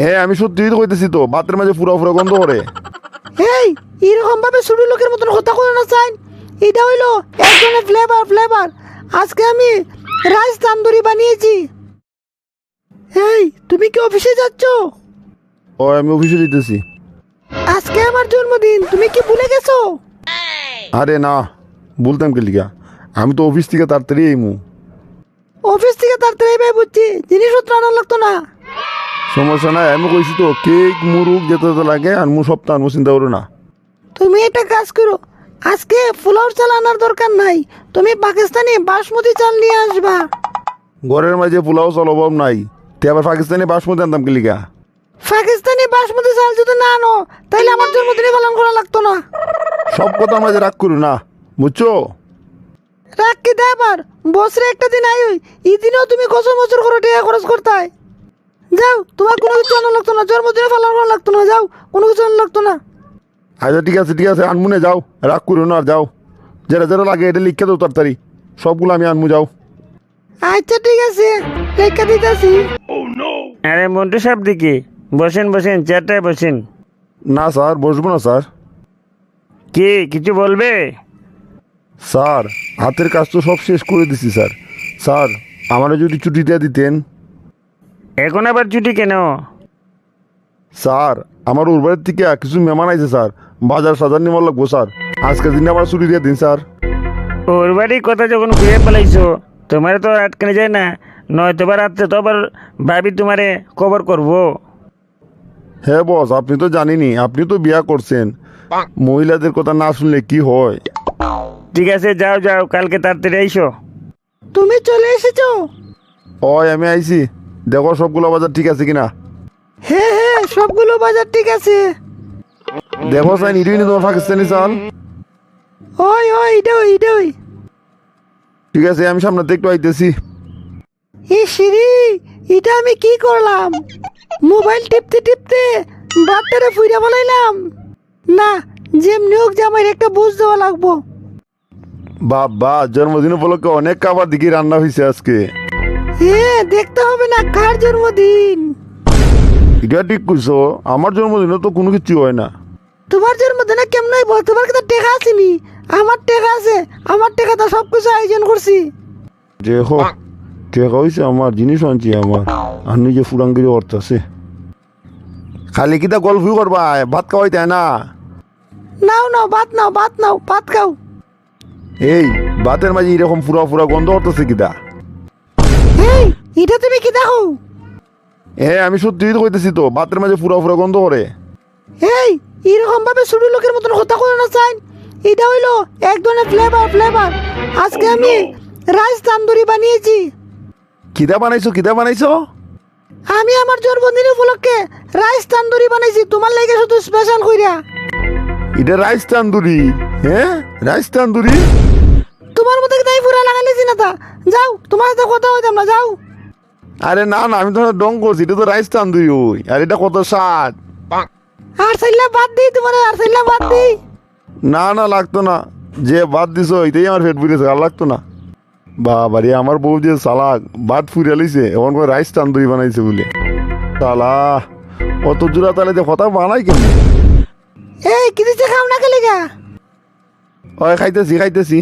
হ্যাঁ আমি সত্যিই তো কইতেছি তো, ভাতের মাঝে ফুরা ফুরা গন্ধ করে। এই এরকম ভাবে ছোট লোকের মতন কথা বলে না চাই। এটা হইলো এক ধরনের ফ্লেভার। আজকে আমি রাইস তান্দুরি বানিয়েছি। এই তুমি কি অফিসে যাচ্ছ? ও আমি অফিসে দিতেছি। আজকে আমার জন্মদিন, তুমি কি ভুলে গেছো? আরে না, বলতাম কি লিগা, আমি তো অফিস থেকে তাড়াতাড়ি আইমু। অফিস থেকে তাড়াতাড়ি ভাই বুঝছি, জিনিসপত্র আনা লাগতো না। সমস্যা নাই, আমি কইছি তো কেক মুরুক যেতে যেতে লাগে আর মু সপ্তাহ আনবো, চিন্তা করো না। তুমি একটা কাজ করো, আজকে পোলাও চাল আনার দরকার নাই, তুমি পাকিস্তানি বাসমতি চাল নিয়ে আসবা। ঘরের মাঝে পোলাও চাল অভাব নাই, তে আবার পাকিস্তানি বাসমতি আনতাম কি লিগা? পাকিস্তানি বাসমতি চাল যদি না আনো তাহলে আমার জন্মদিনে পালন করা লাগতো না। সব কথার মাঝে রাগ করো না, বুঝছো? রাখ কি দেবার, বছরে একটা দিন আই এই দিনেও তুমি কসম বছর করে টাকা খরচ করতে। যাও, তোমার কোনো কিছু আনা লাগতো না, জন্মদিনে পালন করা লাগতো না, যাও কোনো কিছু আনা লাগতো না। আচ্ছা ঠিক আছে আনমুনে যাও, রাগ করো না আর যাও, যেটা যেটা লাগে এটা লিখে দাও তাড়াতাড়ি, সবগুলো আমি আনমু, যাও। আচ্ছা ঠিক আছে, রেখে দিতেছি। আরে মন্টু সাহেব দিকে বসেন চেয়ারটায় বসেন। না স্যার, বসবো না স্যার। কি কিছু বলবে? স্যার হাতের কাজ তো সব শেষ করে দিছি স্যার। স্যার আমারও যদি ছুটি দিয়ে দিতেন। এখন আবার ছুটি কেন? স্যার আমার ওর বাড়ির থেকে কিছু মেহমান আইছে স্যার, বাজার সাজার নেওয়ার লাগবো স্যার, আজকের দিনে আমার ছুটি দিয়ে দিন স্যার। ওর বাড়ির কথা যখন ঘুরে পেলাইছো, তোমার তো আটকানো যায় না, নয়তো বা রাত্রে তো আবার ভাবি তোমারে কভার করবো। হ্যাঁ বস, আপনি তো জানেনই, আপনি তো বিয়া করছেন, মহিলাদের কথা না শুনলে কি হয়। ঠিক আছে যাও কালকে তাড়াতাড়ি আইসো। তুমি চলে এসেছো? ওই আমি আইছি, দেখো সবগুলো বাজার ঠিক আছে কিনা। হ্যাঁ সবগুলো বাজার ঠিক আছে। দেখো স্যার ইডুই তোমার পাকিস্তানি চাল। ওই এটাই। ঠিক আছে আমি সামনে একটু আইতেছি। এ সিঁড়ি, এটা আমি কি করলাম? মোবাইল টিপতে বাটটারে ফুইরা বলাইলাম না, যেমনি হোক জামাইর একটা বুঝ দেওয়া লাগবো। বাবা জন্মদিন উপলক্ষে অনেক খাবার দিকে রান্না হয়েছে আজকে। হ্যাঁ দেখতে হবে না কার জন্মদিন। এটা ঠিক করছো, আমার জন্মদিনে তো কোনো কিছু হয় না। তোমার জন্মদিনে কেমন হইব? তোমার কাছে টেকা আসেনি, আমার টেকা আছে, আমার টেকাতে সব কিছু আয়োজন করছি। দেখো ঠিক হয়েছে, আমার জিনিস আনছি আমার, আর নিজে ফুরাঙ্গিরি অর্থ আছে। খালি কিতা গল্পই করবা, ভাত খাওয়াই তাই না? নাও ভাত খাও। এই ভাতের মাঝে এরকম ফুরা ফুরা গন্ধ করতেছে কিতা? এই এটা তুমি কি দেখো? হ্যাঁ আমি সত্যিই তো কইতেছি তো, ভাতের মাঝে ফুরা ফুরা গন্ধ করে। এই এরকম ভাবে ছোট লোকের মতন কথা বলে না চাই। এটা হইলো এক ধরনের ফ্লেভার। আজকে আমি রাইস তান্দুরি বানিয়েছি। কিতা বানাইছো? আমি আমার জন্মদিন উপলক্ষে রাইস তান্দুরি বানাইছি, তোমার লাগে শুধু স্পেশাল কইরা। এটা রাইস তান্দুরি? হ্যাঁ রাইস তান্দুরি? তোমার মতো তাই পুরা লাগাইলেছি না তা। যাও, তোমার সাথে কথা হইতাম না, যাও। আরে না আমি তো ডং করছি, এটা তো রাইস তান্দুরি ওই, আর এটা কত স্বাদ। আর চাইলে বাদ দিই, তোমার আর চাইলে বাদ দিই। না লাগতো না, যে ভাত দিছো এটাই আমার পেট পুড়েছে, আর লাগতো না। বাবারে আমার বউ যে সালাক ভাত ফুরিয়ে লিছে, এখন করে রাইস তান্দুরি বানাইছে বলে। সালা অত জোড়া তালে যে কথা বানাই কেন? এই কিছু খাও না, কে লিগা? ওই খাইতেছি